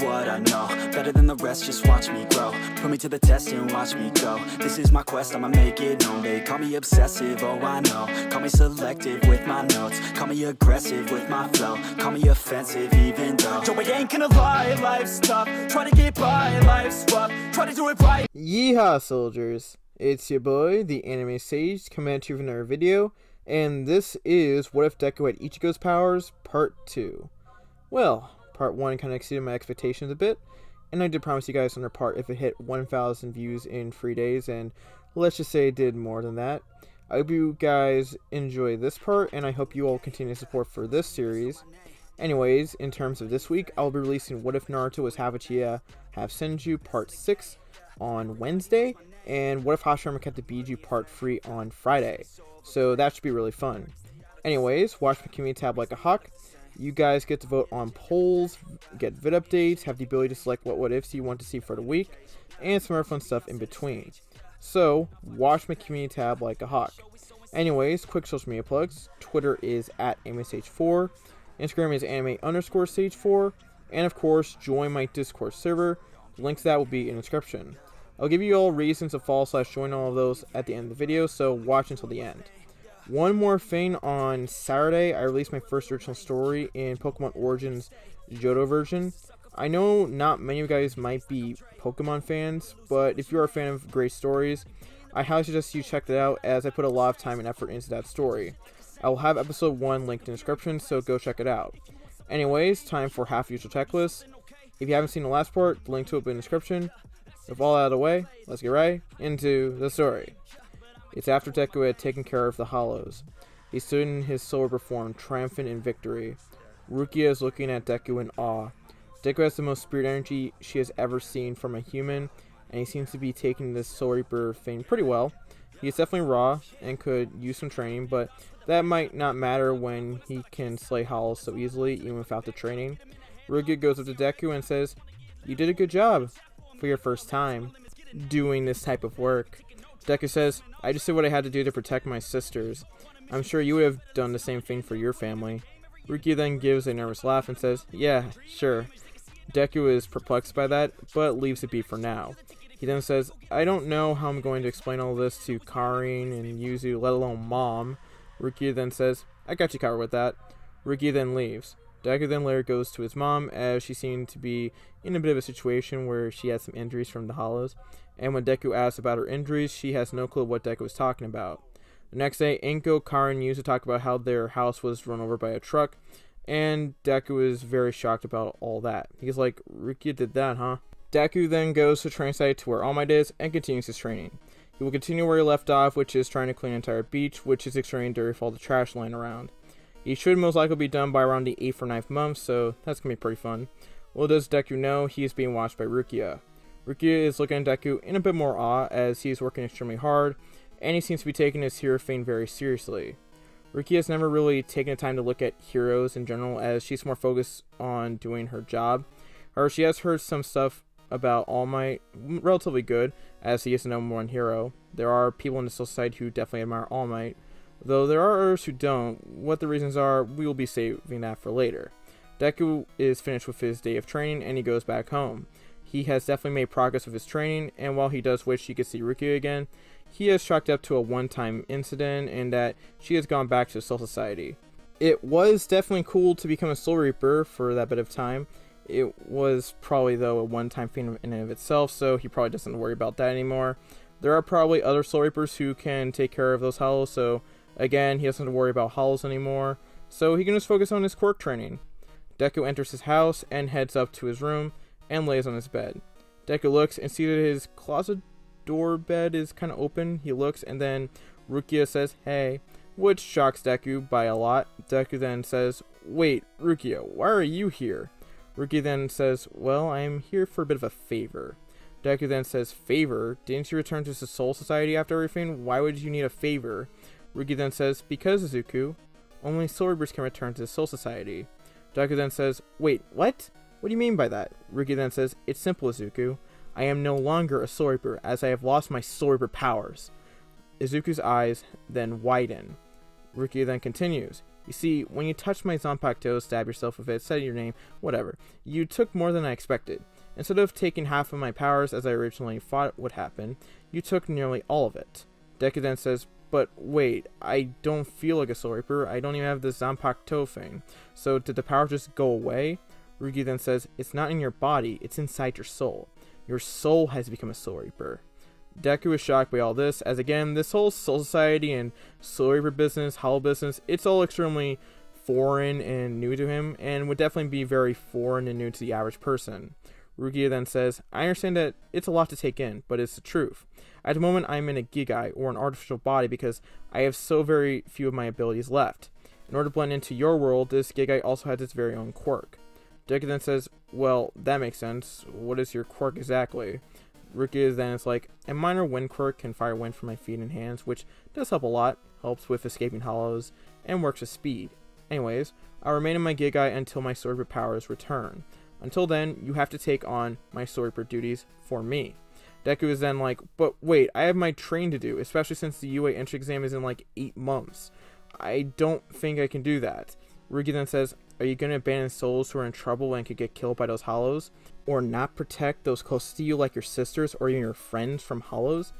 what I know. Better than the rest, just watch me grow. Put me to the test and watch me go. This is my quest, I'ma make it known. They call me obsessive, oh I know. Call me selective with my notes. Call me aggressive with my flow. Call me offensive even though Joe, I ain't gonna lie, life's tough. Try to get by, life's rough. Try to do it right. Yeehaw, soldiers! It's your boy, the Anime Sage, coming at you with another video, and this is What If Deku Had Ichigo's Powers, Part 2. Well, Part 1 kind of exceeded my expectations a bit, and I did promise you guys another part if it hit 1,000 views in 3 days, and let's just say it did more than that. I hope you guys enjoy this part, and I hope you all continue support for this series. Anyways, in terms of this week, I'll be releasing What If Naruto Was Half Uchiha, Half Senju Part 6 on Wednesday, and What If Hashirama Kept the Biju Part 3 on Friday. So that should be really fun. Anyways, watch my community tab like a hawk. You guys get to vote on polls, get vid updates, have the ability to select what ifs you want to see for the week, and some other fun stuff in between. So, watch my community tab like a hawk. Anyways, quick social media plugs. Twitter is at AnimeSage4, Instagram is anime_sage4, and of course, join my Discord server. The link to that will be in the description. I'll give you all reasons to follow/join all of those at the end of the video, so watch until the end. One more thing, on Saturday, I released my first original story in Pokemon Origins Johto version. I know not many of you guys might be Pokemon fans, but if you are a fan of great stories, I highly suggest you check that out, as I put a lot of time and effort into that story. I will have episode 1 linked in the description, so go check it out. Anyways, time for half usual checklist. If you haven't seen the last part, the link to it will be in the description. With all out of the way, let's get right into the story. It's after Deku had taken care of the Hollows. He stood in his solar form, triumphant in victory. Rukia is looking at Deku in awe. Deku has the most spirit energy she has ever seen from a human, and he seems to be taking this Soul Reaper thing pretty well. He is definitely raw and could use some training, but that might not matter when he can slay Hollows so easily, even without the training. Rukia goes up to Deku and says, "You did a good job for your first time doing this type of work." Deku says, "I just did what I had to do to protect my sisters. I'm sure you would have done the same thing for your family." Rukia then gives a nervous laugh and says, "Yeah, sure." Deku is perplexed by that, but leaves it be for now. He then says, "I don't know how I'm going to explain all this to Karin and Yuzu, let alone Mom." Rukia then says, "I got you covered with that." Rukia then leaves. Deku then later goes to his mom, as she seemed to be in a bit of a situation where she had some injuries from the Hollows, and when Deku asks about her injuries, she has no clue what Deku was talking about. The next day, Inko, Karin, and Yuzu talk about how their house was run over by a truck, and Deku is very shocked about all that. He's like, "Rukia did that, huh?" Deku then goes to the train site to where All Might is and continues his training. He will continue where he left off, which is trying to clean an entire beach, which is extremely dirty with all the trash laying around. He should most likely be done by around the 8th or 9th month, so that's going to be pretty fun. Little does Deku know, he is being watched by Rukia. Rukia is looking at Deku in a bit more awe, as he is working extremely hard, and he seems to be taking his hero thing very seriously. Rukia has never really taken the time to look at heroes in general, as she's more focused on doing her job. However, she has heard some stuff about All Might, relatively good, as he is the #1 hero. There are people in the society who definitely admire All Might, though there are others who don't. What the reasons are, we will be saving that for later. Deku is finished with his day of training, and he goes back home. He has definitely made progress with his training, and while he does wish he could see Rukia again, he has chalked up to a one-time incident in that she has gone back to the Soul Society. It was definitely cool to become a Soul Reaper for that bit of time. It was probably, though, a one-time thing in and of itself, so he probably doesn't worry about that anymore. There are probably other Soul Reapers who can take care of those Hollows, so again, he doesn't have to worry about Hollows anymore, so he can just focus on his quirk training. Deku enters his house and heads up to his room and lays on his bed. Deku looks and sees that his closet door bed is kind of open. He looks, and then Rukia says, "Hey," which shocks Deku by a lot. Deku then says, "Wait, Rukia, why are you here?" Rukia then says, "Well, I am here for a bit of a favor." Deku then says, "Favor? Didn't you return to the Soul Society after everything? Why would you need a favor?" Rukia then says, "Because, Izuku, only Soul Reapers can return to the Soul Society." Deku then says, "Wait, what? What do you mean by that?" Rukia then says, "It's simple, Izuku. I am no longer a Soul Reaper, as I have lost my Soul Reaper powers." Izuku's eyes then widen. Rukia then continues, You see, when you touched my Zanpakuto, stab yourself with it, said your name, whatever, you took more than I expected. Instead of taking half of my powers as I originally thought would happen, you took nearly all of it. Deku then says, but wait, I don't feel like a Soul Reaper, I don't even have the Zanpakuto thing. So did the power just go away? Ruki then says, it's not in your body, it's inside your soul. Your soul has become a Soul Reaper. Deku is shocked by all this, as again, this whole Soul Society and Soul Reaper business, Hollow business, it's all extremely foreign and new to him, and would definitely be very foreign and new to the average person. Rukia then says, I understand that it's a lot to take in, but it's the truth. At the moment, I'm in a Gigai, or an artificial body, because I have so very few of my abilities left. In order to blend into your world, this Gigai also has its very own quirk. Deku then says, well, that makes sense. What is your quirk exactly? Rukia then is like, a minor wind quirk can fire wind from my feet and hands, which does help a lot, helps with escaping hollows, and works with speed. Anyways, I'll remain in my Gigai until my Soul Reaper powers return. Until then, you have to take on my Soul Reaper duties for me. Deku is then like, but wait, I have my train to do, especially since the UA entry exam is in like 8 months. I don't think I can do that. Ruki then says, are you going to abandon souls who are in trouble and could get killed by those hollows? Or not protect those close to you like your sisters or even your friends from hollows?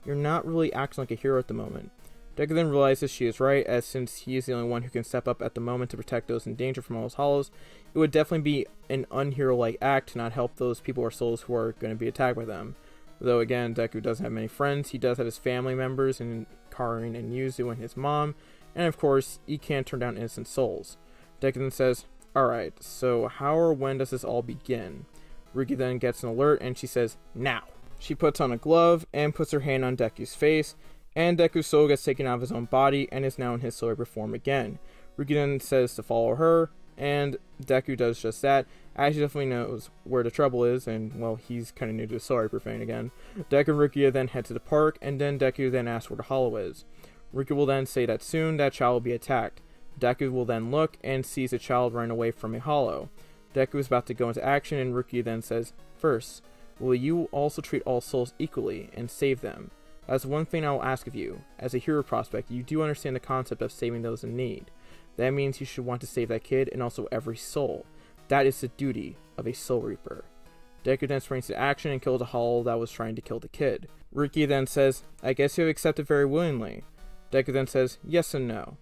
You're not really acting like a hero at the moment. Deku then realizes she is right, as since he is the only one who can step up at the moment to protect those in danger from all those hollows, it would definitely be an unhero-like act to not help those people or souls who are going to be attacked by them. Though again, Deku doesn't have many friends, he does have his family members in Karin and Yuzu and his mom, and of course, he can't turn down innocent souls. Deku then says, alright, so how or when does this all begin? Ruki then gets an alert and she says, now! She puts on a glove and puts her hand on Deku's face, and Deku's soul gets taken out of his own body and is now in his Soul Reaper form again. Ruki then says to follow her, and Deku does just that, as he definitely knows where the trouble is, and well, he's kind of new to the Soul Reaper thing again. Deku and Rukia then head to the park, and then Deku then asks where the hollow is. Rukia will then say that soon that child will be attacked. Deku will then look and sees a child run away from a hollow. Deku is about to go into action, and Rukia then says, first, will you also treat all souls equally and save them? That's one thing I will ask of you. As a hero prospect, you do understand the concept of saving those in need. That means you should want to save that kid and also every soul. That is the duty of a Soul Reaper. Deku then springs to action and kills a hollow that was trying to kill the kid. Rukia then says, I guess you have accepted very willingly. Deku then says, yes and no.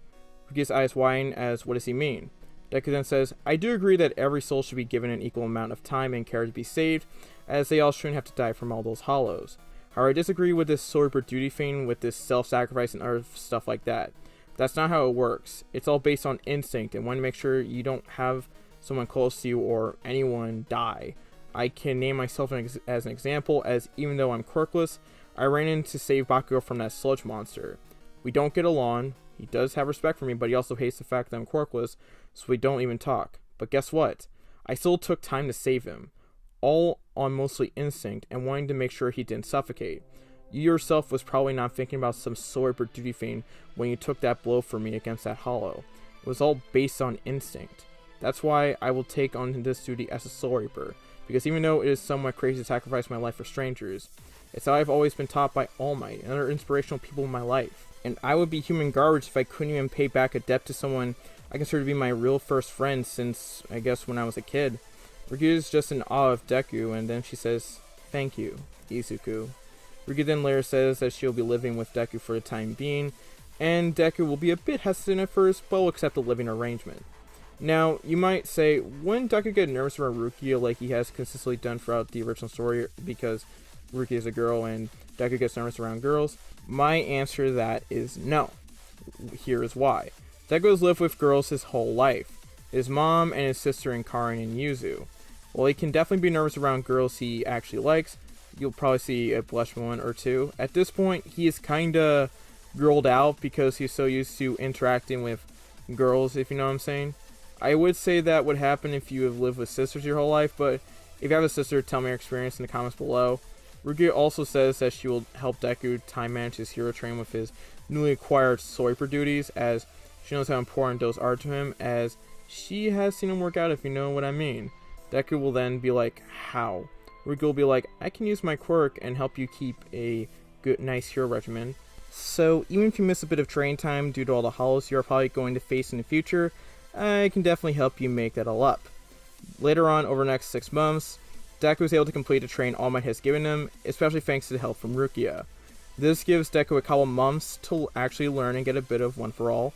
Rukia's eyes widen as, what does he mean? Deku then says, I do agree that every soul should be given an equal amount of time and care to be saved, as they all shouldn't have to die from all those hollows. However, I disagree with this Soul Reaper duty thing with this self-sacrifice and other stuff like that. That's not how it works. It's all based on instinct and want to make sure you don't have someone close to you or anyone die. I can name myself as an example, as even though I'm quirkless, I ran in to save Bakugo from that sludge monster. We don't get along. He does have respect for me, but he also hates the fact that I'm quirkless, so we don't even talk. But guess what? I still took time to save him. All on mostly instinct and wanting to make sure he didn't suffocate. You yourself was probably not thinking about some Soul Reaper duty thing when you took that blow for me against that hollow. It was all based on instinct. That's why I will take on this duty as a Soul Reaper, because even though it is somewhat crazy to sacrifice my life for strangers, it's how I've always been taught by All Might and other inspirational people in my life. And I would be human garbage if I couldn't even pay back a debt to someone I consider to be my real first friend since, I guess, when I was a kid. Rukia is just in awe of Deku, and then she says, thank you, Izuku. Rukia then later says that she'll be living with Deku for the time being, and Deku will be a bit hesitant at first, but will accept the living arrangement. Now, you might say, wouldn't Deku get nervous around Rukia like he has consistently done throughout the original story because Rukia is a girl and Deku gets nervous around girls? My answer to that is no. Here is why. Deku has lived with girls his whole life. His mom and his sister in Karin and Yuzu. While he can definitely be nervous around girls he actually likes, you'll probably see a blush moment or two. At this point, he is kinda girled out because he's so used to interacting with girls, if you know what I'm saying. I would say that would happen if you have lived with sisters your whole life, but if you have a sister, tell me your experience in the comments below. Rukia also says that she will help Deku time manage his hero train with his newly acquired Soul Reaper duties, as she knows how important those are to him, as she has seen him work out, if you know what I mean. Deku will then be like, how? Rukia will be like, I can use my quirk and help you keep a good, nice hero regimen. So even if you miss a bit of training time due to all the hollows you are probably going to face in the future, I can definitely help you make that all up. Later on, over the next 6 months, Deku was able to complete a train All Might has given him, especially thanks to the help from Rukia. This gives Deku a couple months to actually learn and get a bit of One For All.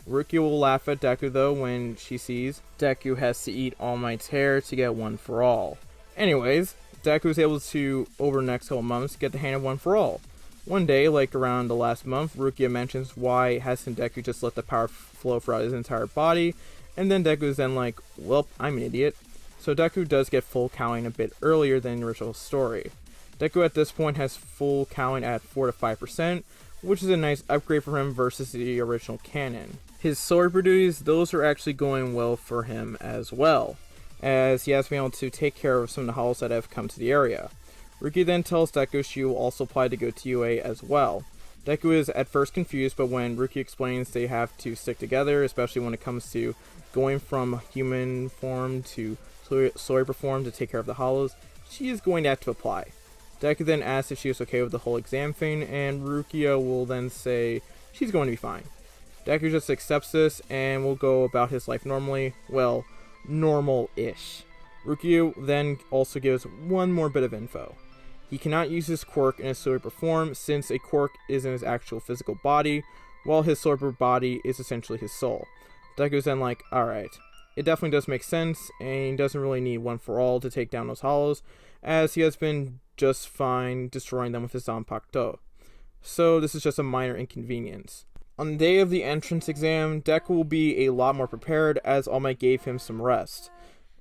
Rukia will laugh at Deku though when she sees Deku has to eat All Might's hair to get One For All. Anyways, Deku was able to, over the next couple months, get the hang of One For All. One day, like around the last month, Rukia mentions why hasn't Deku just let the power flow throughout his entire body, and then Deku is then like, well, I'm an idiot. So Deku does get full cowling a bit earlier than the original story. Deku at this point has full cowling at 4 to 5%, which is a nice upgrade for him versus the original canon. His sword duties, those are actually going well for him as well, as he has been able to take care of some of the hollows that have come to the area. Rukia then tells Deku she will also apply to go to UA as well. Deku is at first confused, but when Rukia explains they have to stick together, especially when it comes to going from human form to Soyber form to take care of the hollows, she is going to have to apply. Deku then asks if she is okay with the whole exam thing, and Rukia will then say she's going to be fine. Deku just accepts this and will go about his life normally. Well, normal-ish. Rukia then also gives one more bit of info. He cannot use his quirk in his Soyber form, since a quirk is in his actual physical body, while his Soyber body is essentially his soul. Deku's then like, alright. It definitely does make sense, and he doesn't really need One For All to take down those hollows, as he has been just fine destroying them with his Zanpakuto. So this is just a minor inconvenience. On the day of the entrance exam, Deku will be a lot more prepared, as All Might gave him some rest.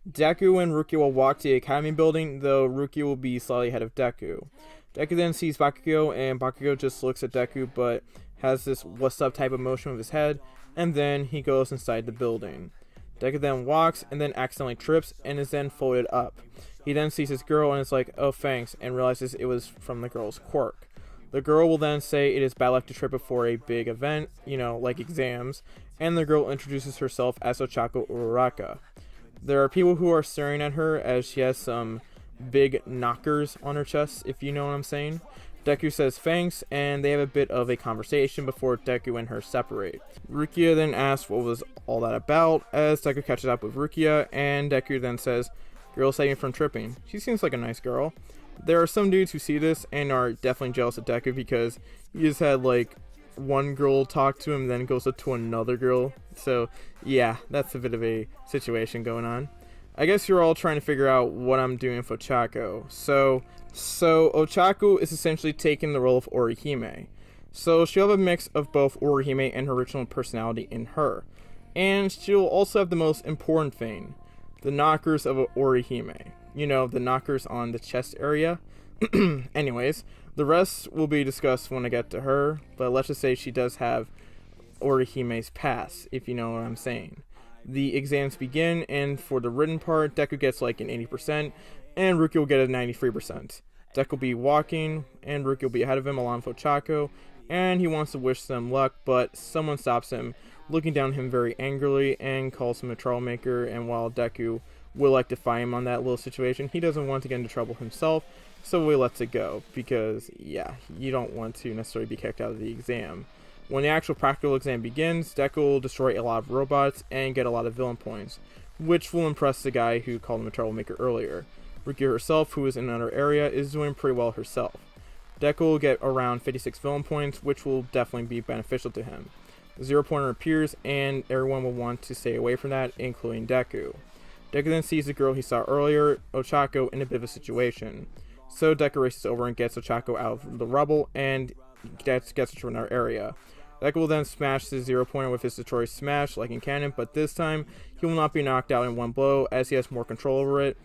Deku and Rukia will walk to the academy building, though Rukia will be slightly ahead of Deku. Deku then sees Bakugo, and Bakugo just looks at Deku, but has this what's up type of motion with his head, and then he goes inside the building. Deku then walks, and then accidentally trips, and is then folded up. He then sees his girl, and is like, oh thanks, and realizes it was from the girl's quirk. The girl will then say it is bad luck to trip before a big event, like exams, and the girl introduces herself as Ochako Uraraka. There are people who are staring at her as she has some big knockers on her chest, if you know what I'm saying. Deku says thanks, and they have a bit of a conversation before Deku and her separate. Rukia then asks what was all that about, as Deku catches up with Rukia, and Deku then says, girl saved me from tripping. She seems like a nice girl. There are some dudes who see this and are definitely jealous of Deku because he just had like one girl talk to him, then goes up to another girl. So yeah, that's a bit of a situation going on. I guess you're all trying to figure out what I'm doing for Ochako. So Ochako is essentially taking the role of Orihime. So she'll have a mix of both Orihime and her original personality in her. And she'll also have the most important thing, the knockers of Orihime. The knockers on the chest area. Anyways, the rest will be discussed when I get to her, but let's just say she does have Orihime's pass, if you know what I'm saying. The exams begin, and for the written part, Deku gets like an 80%, and Rukia will get a 93%. Deku will be walking, and Rukia will be ahead of him along with Ochako, and he wants to wish them luck, but someone stops him, looking down at him very angrily, and calls him a troublemaker, and while Deku will like to fight him on that little situation, he doesn't want to get into trouble himself, so he lets it go, because yeah, you don't want to necessarily be kicked out of the exam. When the actual practical exam begins, Deku will destroy a lot of robots and get a lot of villain points, which will impress the guy who called him a troublemaker earlier. Rukia herself, who is in another area, is doing pretty well herself. Deku will get around 56 villain points, which will definitely be beneficial to him. The 0 pointer appears, and everyone will want to stay away from that, including Deku. Deku then sees the girl he saw earlier, Ochako, in a bit of a situation. So Deku races over and gets Ochako out of the rubble, and gets her to another area. Deku will then smash the 0 pointer with his Detroit Smash, like in canon, but this time he will not be knocked out in one blow, as he has more control over it,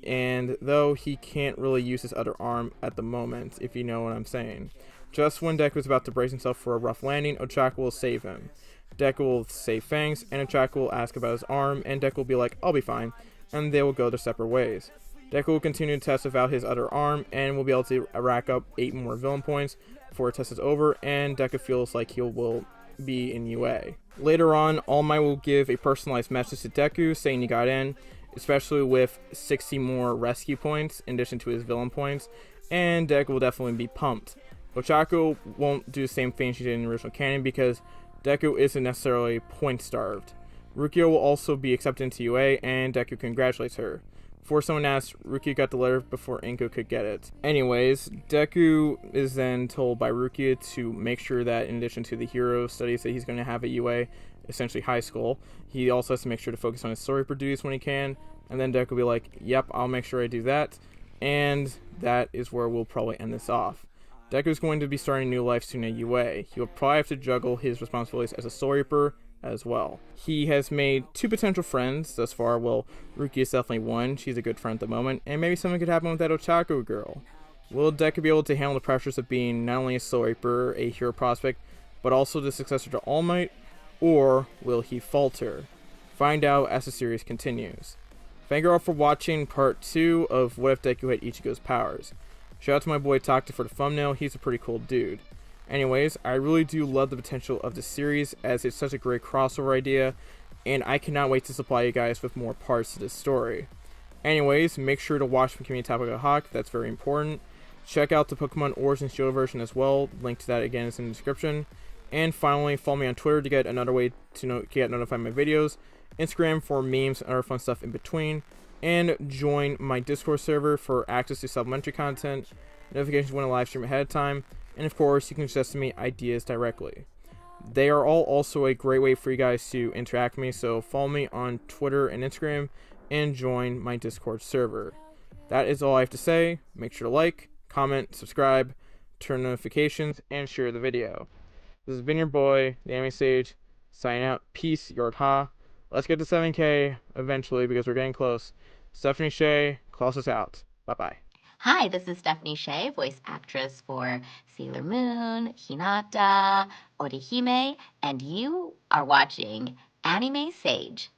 and though he can't really use his other arm at the moment, if you know what I'm saying. Just when Deku is about to brace himself for a rough landing, Ochako will save him. Deku will say thanks, and Ochako will ask about his arm, and Deku will be like, I'll be fine, and they will go their separate ways. Deku will continue to test about his other arm, and will be able to rack up 8 more villain points before the test is over, and Deku feels like he will be in UA. Later on, All Might will give a personalized message to Deku saying he got in, especially with 60 more rescue points in addition to his villain points, and Deku will definitely be pumped. Ochako won't do the same thing she did in the original canon because Deku isn't necessarily point-starved. Rukia will also be accepted into UA, and Deku congratulates her. Before someone asks, Rukia got the letter before Inko could get it. Anyways, Deku is then told by Rukia to make sure that in addition to the hero studies that he's going to have at UA, essentially high school, he also has to make sure to focus on his story duties when he can, and then Deku will be like, yep, I'll make sure I do that, and that is where we'll probably end this off. Deku is going to be starting a new life soon at UA. He will probably have to juggle his responsibilities as a Soul Reaper as well. He has made 2 potential friends thus far. Well, Ruki is definitely one. She's a good friend at the moment. And maybe something could happen with that Ochako girl. Will Deku be able to handle the pressures of being not only a Soul Reaper, a hero prospect, but also the successor to All Might? Or will he falter? Find out as the series continues. Thank you all for watching part 2 of What If Deku Had Ichigo's Powers. Shout out to my boy Takta for the thumbnail, he's a pretty cool dude. Anyways, I really do love the potential of the series as it's such a great crossover idea, and I cannot wait to supply you guys with more parts to this story. Anyways, make sure to watch from Community Topic of Hawk, that's very important. Check out the Pokemon Origin Shield version as well, link to that again is in the description. And finally, follow me on Twitter to get another way to get notified my videos, Instagram for memes and other fun stuff in between, and join my Discord server for access to supplementary content, notifications when I live stream ahead of time, and of course you can suggest to me ideas directly. They are all also a great way for you guys to interact with me, so follow me on Twitter and Instagram and join my Discord server. That is all I have to say. Make sure to like, comment, subscribe, turn notifications, and share the video. This has been your boy, the Anime Sage, signing out. Peace, YEEHAW. Let's get to 7K eventually because we're getting close. Stephanie Shea, close us out. Bye-bye. Hi, this is Stephanie Shea, voice actress for Sailor Moon, Hinata, Orihime, and you are watching Anime Sage.